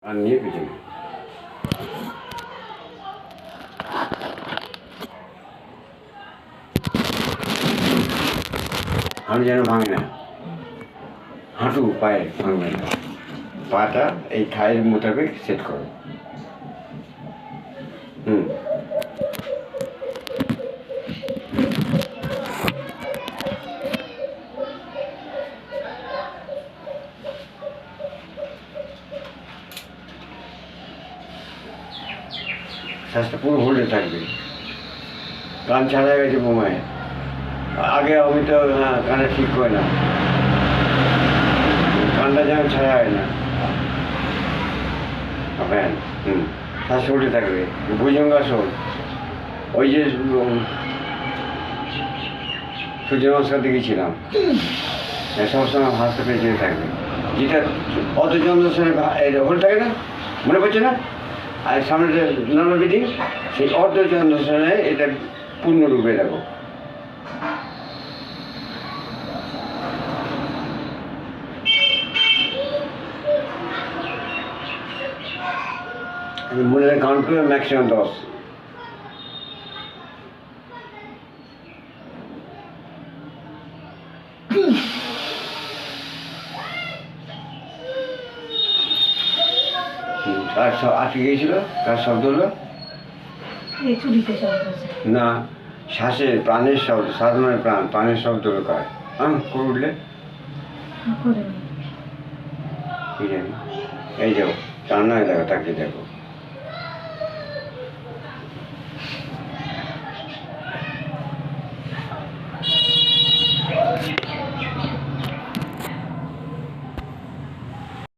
আর নিয়ে পিছনে আমি যেন ভাঙে না, হাঁটু পায়ে ভাঙবে না, পাটা এই থায়ের মোতাবেক সেট করো। শ্বাসটা পুরো হোল্ডে থাকবে। কান ছাড়া গেছে বোমায়, আগে আমি তো কানে ঠিক হয় না, কানটা যেন ছাড়া হয় না। হ্যাঁ, শ্বাস হোল্ডে থাকবে। ভুজঙ্গাসন, ওই যে সূর্য নমস্কার দেখেছিলাম, সবসময় হাসতে পেছনে থাকবে। যেটা অত চন্দ্রসেনের হোল্ড থাকে না, মনে পড়ছে না? আর সামনে যে নর্মাল ব্রিদিং, সেই অর্ধচন্দ্রসনে এটা পূর্ণরূপে রাখো। আমি মনে কাউন্ট করে ম্যাক্সিমাম 10। কার সব আটকে গিয়েছিল? কার শব্দ হলো? না, শ্বাসের প্রাণের শব্দ, সাধনার প্রাণ, প্রাণের শব্দ হলো কার? করে উঠলে কি জানি। এই যাও, কান্নায় দেখো, তাকে দেখো।